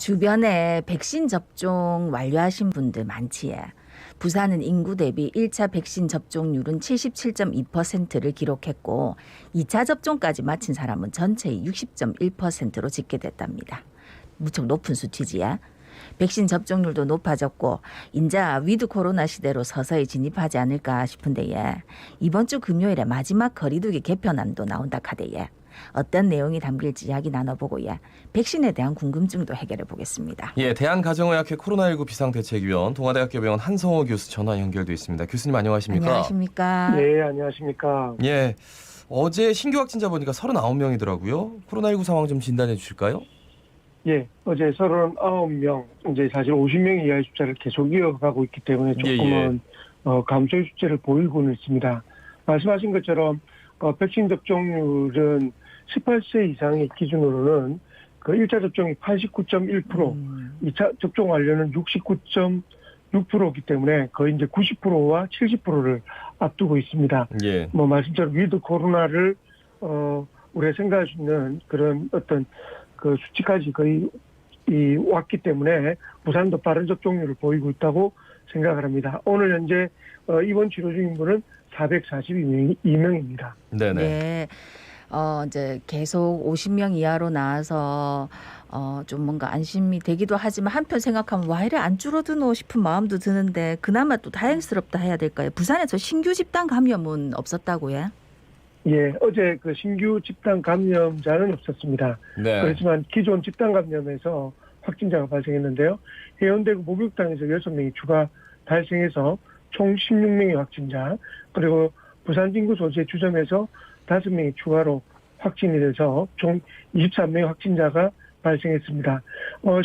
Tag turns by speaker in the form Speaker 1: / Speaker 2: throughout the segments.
Speaker 1: 주변에 백신 접종 완료하신 분들 많지에. 부산은 인구 대비 1차 백신 접종률은 77.2%를 기록했고 2차 접종까지 마친 사람은 전체의 60.1%로 집계됐답니다. 무척 높은 수치지야. 백신 접종률도 높아졌고 인자 위드 코로나 시대로 서서히 진입하지 않을까 싶은데 이번 주 금요일에 마지막 거리두기 개편안도 나온다 카대에 어떤 내용이 담길지 이야기 나눠보고 백신에 대한 궁금증도 해결해 보겠습니다.
Speaker 2: 예, 대한가정의학회 코로나19 비상대책위원 동아대학교 병원 한성호 교수 전화 연결돼 있습니다. 교수님 안녕하십니까?
Speaker 1: 안녕하십니까?
Speaker 3: 네, 안녕하십니까?
Speaker 2: 예, 어제 신규 확진자 보니까 39명이더라고요. 코로나19 상황 좀 진단해 주실까요?
Speaker 3: 예, 어제 39명, 이제 사실 50명 이하의 숫자를 계속 이어가고 있기 때문에 조금은 감소의 수치를 보이고는 있습니다. 말씀하신 것처럼 백신 접종률은 18세 이상의 기준으로는 그 1차 접종이 89.1%, 2차 접종 완료는 69.6%이기 때문에 거의 이제 90%와 70%를 앞두고 있습니다.
Speaker 2: 예.
Speaker 3: 말씀처럼 위드 코로나를 우리가 생각할 수 있는 그런 어떤 그 수치까지 거의 왔기 때문에 부산도 빠른 접종률을 보이고 있다고 생각을 합니다. 오늘 현재 입원 치료 중인 분은 442명입니다.
Speaker 2: 네네.
Speaker 1: 네. 이제 계속 50명 이하로 나와서 좀 뭔가 안심이 되기도 하지만 한편 생각하면 와 이래 안 줄어드노 싶은 마음도 드는데 그나마 또 다행스럽다 해야 될까요? 부산에서 신규 집단 감염은 없었다고요?
Speaker 3: 예, 어제 그 신규 집단 감염자는 없었습니다.
Speaker 2: 네.
Speaker 3: 그렇지만 기존 집단 감염에서 확진자가 발생했는데요. 해운대구 목욕탕에서 6명이 추가 발생해서 총 16명의 확진자, 그리고 부산 진구 소재 주점에서 5명이 추가로 확진이 돼서 총 23명의 확진자가 발생했습니다.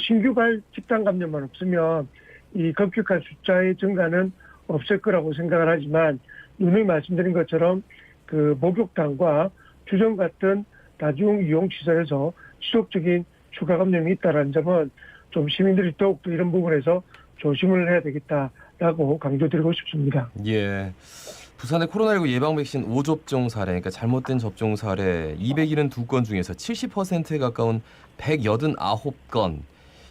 Speaker 3: 신규 집단 감염만 없으면 이 급격한 숫자의 증가는 없을 거라고 생각을 하지만 누누이 말씀드린 것처럼 그 목욕탕과 주점 같은 다중 이용 시설에서 지속적인 추가 감염이 있다는 점은 좀 시민들이 더욱더 이런 부분에서 조심을 해야 되겠다라고 강조드리고 싶습니다.
Speaker 2: 예. 부산의 코로나19 예방 백신 5접종 사례, 그러니까 잘못된 접종 사례 272건 중에서 70%에 가까운 189건.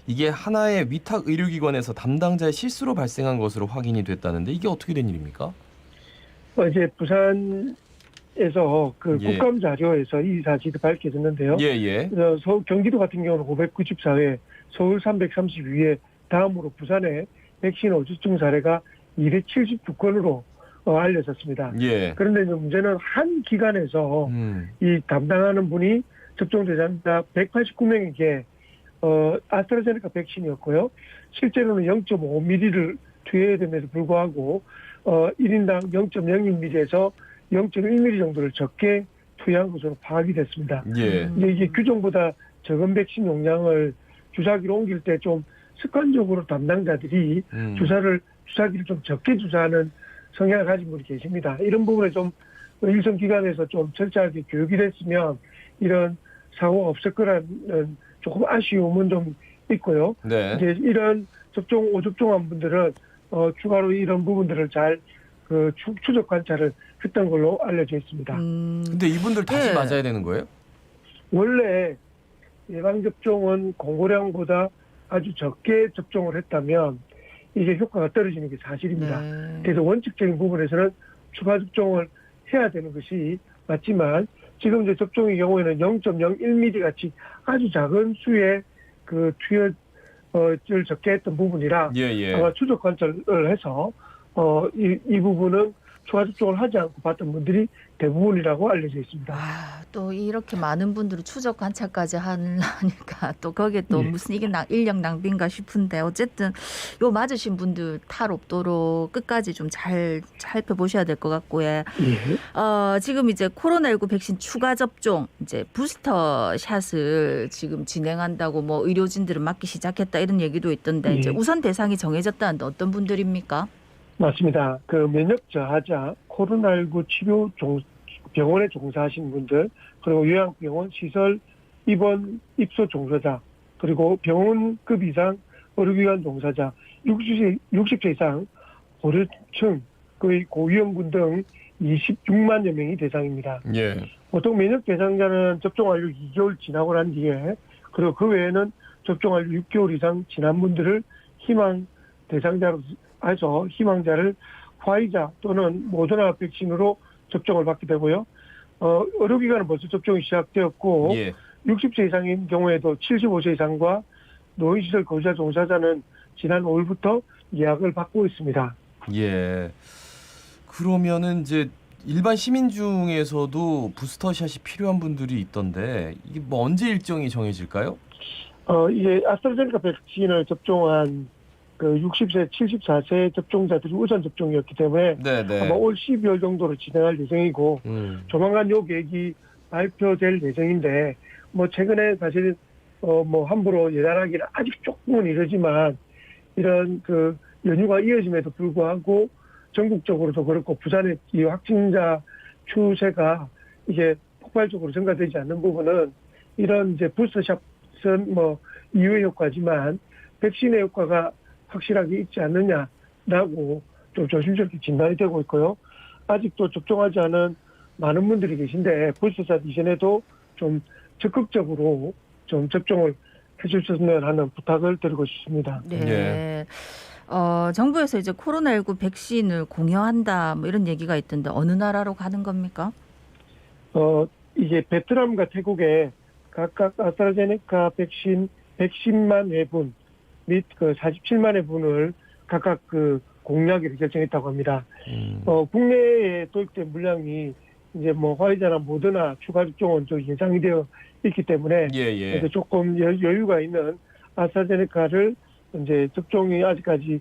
Speaker 2: 이게 하나의 위탁 의료기관에서 담당자의 실수로 발생한 것으로 확인이 됐다는데 이게 어떻게 된 일입니까?
Speaker 3: 이제 부산에서 그
Speaker 2: 예.
Speaker 3: 국감 자료에서 이 사실이 밝혀졌는데요.
Speaker 2: 예.
Speaker 3: 경기도 같은 경우는 594회, 서울 332회, 다음으로 부산의 백신 5접종 사례가 279건으로 알려졌습니다.
Speaker 2: 예.
Speaker 3: 그런데 이제 문제는 한 기관에서 이 담당하는 분이 접종 대상자 189명에게 아스트라제네카 백신이었고요. 실제로는 0.5mm를 투여해야 됨에도 불구하고 1인당 0.01mm에서 0.1mm 정도를 적게 투여한 것으로 파악이 됐습니다.
Speaker 2: 예.
Speaker 3: 이게 규정보다 적은 백신 용량을 주사기로 옮길 때 좀 습관적으로 담당자들이 주사기를 좀 적게 주사하는 성향을 가진 분이 계십니다. 이런 부분에 좀 일선 기관에서 좀 철저하게 교육이 됐으면 이런 사고가 없을 거라는 조금 아쉬움은 좀 있고요.
Speaker 2: 네.
Speaker 3: 이제 이런 5접종한 분들은 추가로 이런 부분들을 잘 추적 관찰을 했던 걸로 알려져 있습니다.
Speaker 2: 근데 이분들 다시
Speaker 1: 예.
Speaker 2: 맞아야 되는 거예요?
Speaker 3: 원래 예방접종은 공고량보다 아주 적게 접종을 했다면 이게 효과가 떨어지는 게 사실입니다.
Speaker 1: 네.
Speaker 3: 그래서 원칙적인 부분에서는 추가 접종을 해야 되는 것이 맞지만 지금 이제 접종의 경우에는 0.01mm 같이 아주 작은 수의 그 투여를 적게 했던 부분이라
Speaker 2: 예.
Speaker 3: 아마 추적 관찰을 해서 이 부분은 추가 접종을 하지 않고 봤던 분들이 대부분이라고 알려져 있습니다.
Speaker 1: 또 이렇게 많은 분들이 추적 관찰까지 하니까 또 거기에 또
Speaker 3: 예.
Speaker 1: 무슨 이게 인력 낭비인가 싶은데 어쨌든 요 맞으신 분들 탈 없도록 끝까지 좀 잘 살펴보셔야 될 것 같고요.
Speaker 3: 예.
Speaker 1: 지금 이제 코로나19 백신 추가 접종 이제 부스터 샷을 지금 진행한다고 뭐 의료진들은 맞기 시작했다 이런 얘기도 있던데
Speaker 3: 예.
Speaker 1: 이제 우선 대상이 정해졌다는데 어떤 분들입니까?
Speaker 3: 맞습니다. 그 면역 저하자, 코로나19 치료 병원에 종사하신 분들, 그리고 요양병원 시설 입원 입소 종사자, 그리고 병원급 이상 의료기관 종사자, 60세 이상 고령층, 거의 고위험군 등 26만여 명이 대상입니다.
Speaker 2: 예.
Speaker 3: 보통 면역 대상자는 접종 완료 2개월 지나고 난 뒤에, 그리고 그 외에는 접종을 6개월 이상 지난 분들을 희망 대상자로 해서 희망자를 화이자 또는 모더나 백신으로 접종을 받게 되고요. 의료기관은 벌써 접종이 시작되었고
Speaker 2: 예.
Speaker 3: 60세 이상인 경우에도 75세 이상과 노인시설 거주자 종사자는 지난 5일부터 예약을 받고 있습니다.
Speaker 2: 예. 그러면은 이제 일반 시민 중에서도 부스터샷이 필요한 분들이 있던데 이게 뭐 언제 일정이 정해질까요?
Speaker 3: 이게 아스트라제네카 백신을 접종한 그 60세, 74세 접종자들이 우선 접종이었기 때문에
Speaker 2: 네네.
Speaker 3: 아마 올 12월 정도로 진행할 예정이고 조만간 요 계획이 발표될 예정인데 뭐 최근에 사실 뭐 함부로 예단하기는 아직 조금은 이르지만 이런 그 연휴가 이어짐에도 불구하고 전국적으로도 그렇고 부산의 이 확진자 추세가 이게 폭발적으로 증가되지 않는 부분은 이런 이제 부스터샷은 뭐 이후의 효과지만 백신의 효과가 확실하게 있지 않느냐라고 좀 조심스럽게 진단이 되고 있고요. 아직도 접종하지 않은 많은 분들이 계신데 부스터샷 이전에도 좀 적극적으로 좀 접종을 해주셨으면 하는 부탁을 드리고 싶습니다.
Speaker 1: 네.
Speaker 2: 예.
Speaker 1: 정부에서 이제 코로나19 백신을 공여한다 뭐 이런 얘기가 있던데 어느 나라로 가는 겁니까?
Speaker 3: 이게 베트남과 태국에 각각 아스트라제네카 백신 110만 회분 및 그 47만 회분을 각각 그 공약을 결정했다고 합니다. 국내에 도입된 물량이 이제 뭐 화이자나 모더나 추가 접종은 좀 예상이 되어 있기 때문에
Speaker 2: 예.
Speaker 3: 그래서 조금 여유가 있는 아스트라제네카를 이제 접종이 아직까지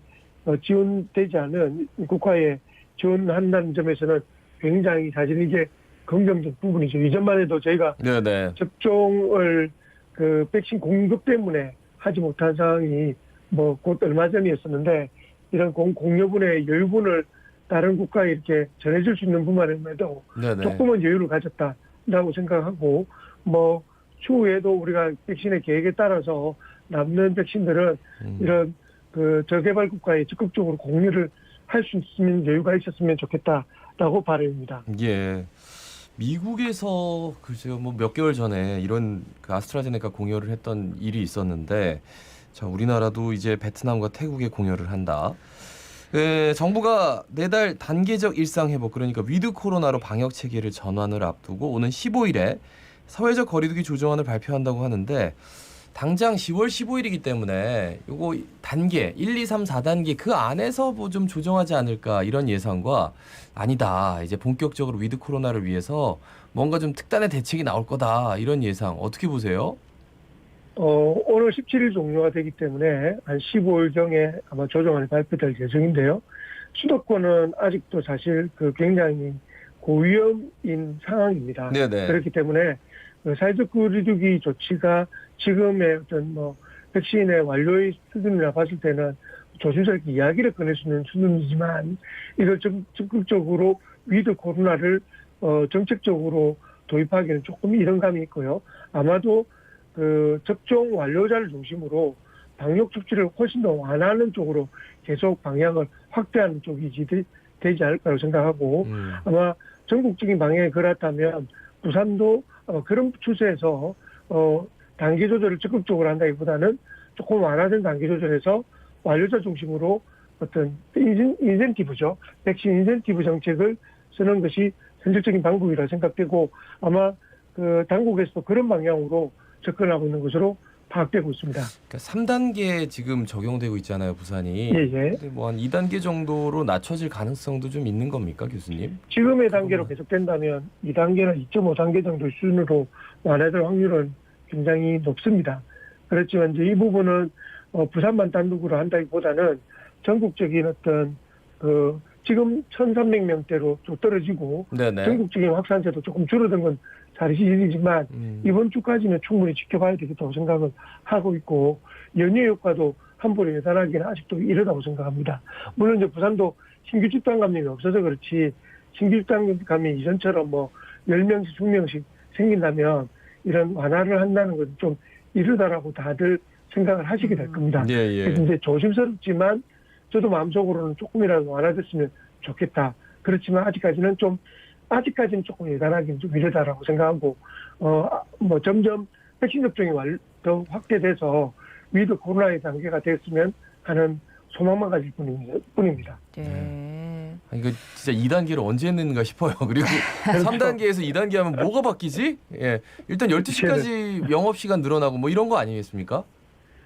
Speaker 3: 지원되지 않은 국가에 지원한다는 점에서는 굉장히 사실 이게 긍정적 부분이죠. 이전만 해도 저희가
Speaker 2: 네네.
Speaker 3: 접종을 그 백신 공급 때문에 하지 못한 상황이 뭐 곧 얼마 전이었었는데 이런 공여분의 여유분을 다른 국가에 이렇게 전해줄 수 있는 분만에도
Speaker 2: 네네.
Speaker 3: 조금은 여유를 가졌다라고 생각하고 뭐 추후에도 우리가 백신의 계획에 따라서 남는 백신들은 이런 그 저개발 국가에 적극적으로 공유를 할 수 있으면 여유가 있었으면 좋겠다라고 바랍니다.
Speaker 2: 예. 미국에서 글쎄요 뭐 몇 개월 전에 이런 그 아스트라제네카 공여를 했던 일이 있었는데 자 우리나라도 이제 베트남과 태국에 공여를 한다. 정부가 내달 단계적 일상 회복 그러니까 위드 코로나로 방역 체계를 전환을 앞두고 오는 15일에 사회적 거리두기 조정안을 발표한다고 하는데 당장 10월 15일이기 때문에 요거 단계 1, 2, 3, 4단계 그 안에서 뭐 좀 조정하지 않을까 이런 예상과 아니다. 이제 본격적으로 위드 코로나를 위해서 뭔가 좀 특단의 대책이 나올 거다. 이런 예상 어떻게 보세요?
Speaker 3: 오늘 17일 종료가 되기 때문에 한 15일경에 아마 조정안이 발표될 예정인데요. 수도권은 아직도 사실 그 굉장히 고위험인 상황입니다.
Speaker 2: 네네.
Speaker 3: 그렇기 때문에 그 사회적 거리두기 조치가 지금의 어떤 뭐 백신의 완료의 수준이라 봤을 때는 조심스럽게 이야기를 꺼낼 수 있는 수준이지만 이걸 적극적으로 위드 코로나를 정책적으로 도입하기는 조금 이른 감이 있고요. 아마도 그 접종 완료자를 중심으로 방역 조치를 훨씬 더 완화하는 쪽으로 계속 방향을 확대하는 쪽이 되지 않을까라고 생각하고 아마 전국적인 방향이 그렇다면 부산도 그런 추세에서 단계 조절을 적극적으로 한다기보다는 조금 완화된 단계 조절에서 완료자 중심으로 어떤 인센티브죠. 백신 인센티브 정책을 쓰는 것이 현실적인 방법이라 생각되고 아마 그 당국에서도 그런 방향으로 접근하고 있는 것으로 파악되고 있습니다.
Speaker 2: 그러니까 3단계 지금 적용되고 있잖아요, 부산이.
Speaker 3: 예.
Speaker 2: 근데 뭐 한 2단계 정도로 낮춰질 가능성도 좀 있는 겁니까, 교수님?
Speaker 3: 지금의 단계로 계속된다면 2단계나 2.5단계 정도 수준으로 완화될 확률은 굉장히 높습니다. 그렇지만 이제 이 부분은 부산만 단독으로 한다기보다는 전국적인 어떤 그 지금 1,300명대로 좀 떨어지고
Speaker 2: 네네.
Speaker 3: 전국적인 확산세도 조금 줄어든 건 사실이지만 이번 주까지는 충분히 지켜봐야 되겠다고 생각을 하고 있고 연휴 효과도 함부로 예단하기는 아직도 이르다고 생각합니다. 물론 이제 부산도 신규 집단 감염이 없어서 그렇지 신규 집단 감염이 이전처럼 뭐 10명씩 20명씩 생긴다면 이런 완화를 한다는 건 좀 이르다라고 다들 생각을 하시게 될 겁니다.
Speaker 2: 예.
Speaker 3: 그래서 이제 조심스럽지만 저도 마음속으로는 조금이라도 완화됐으면 좋겠다. 그렇지만 아직까지는 조금 예단하기는 좀 이르다라고 생각하고 뭐 점점 백신 접종이 더 확대돼서 위드 코로나의 단계가 됐으면 하는 소망만 가질 뿐입니다.
Speaker 1: 네.
Speaker 2: 이거 진짜 2단계를 언제 했는가 싶어요. 그리고 3단계에서 2단계 하면 뭐가 바뀌지? 예. 일단 12시까지 영업시간 늘어나고 뭐 이런 거 아니겠습니까?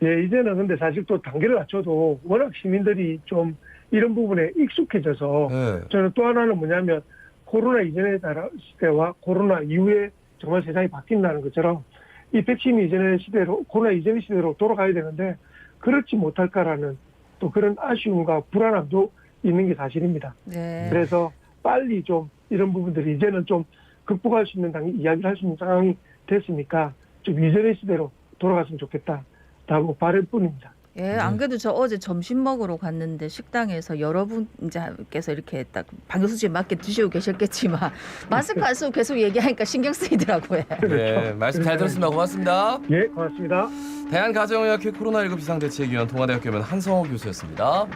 Speaker 3: 예, 이제는 근데 사실 또 단계를 낮춰도 워낙 시민들이 좀 이런 부분에 익숙해져서
Speaker 2: 예.
Speaker 3: 저는 또 하나는 뭐냐면 코로나 이전의 시대와 코로나 이후에 정말 세상이 바뀐다는 것처럼 이 백신 이전의 시대로 코로나 이전의 시대로 돌아가야 되는데 그렇지 못할까라는 또 그런 아쉬움과 불안함도 있는 게 사실입니다.
Speaker 1: 네.
Speaker 3: 그래서 빨리 좀 이런 부분들이 이제는 좀 극복할 수 있는 이야기를 할 수 있는 상황이 됐으니까 좀 이전의 시대로 돌아갔으면 좋겠다라고 바랄뿐입니다.
Speaker 1: 예, 안 그래도 저 어제 점심 먹으러 갔는데 식당에서 여러분께서 이렇게 딱 방역수칙에 맞게 드시고 계셨겠지만 마스크 안 쓰고 계속 얘기하니까 신경 쓰이더라고요.
Speaker 2: 네, 말씀 잘 들었습니다. 고맙습니다.
Speaker 3: 예, 고맙습니다.
Speaker 2: 대한가정의학회 코로나19 비상대책위원 동아대학교면 한성호 교수였습니다.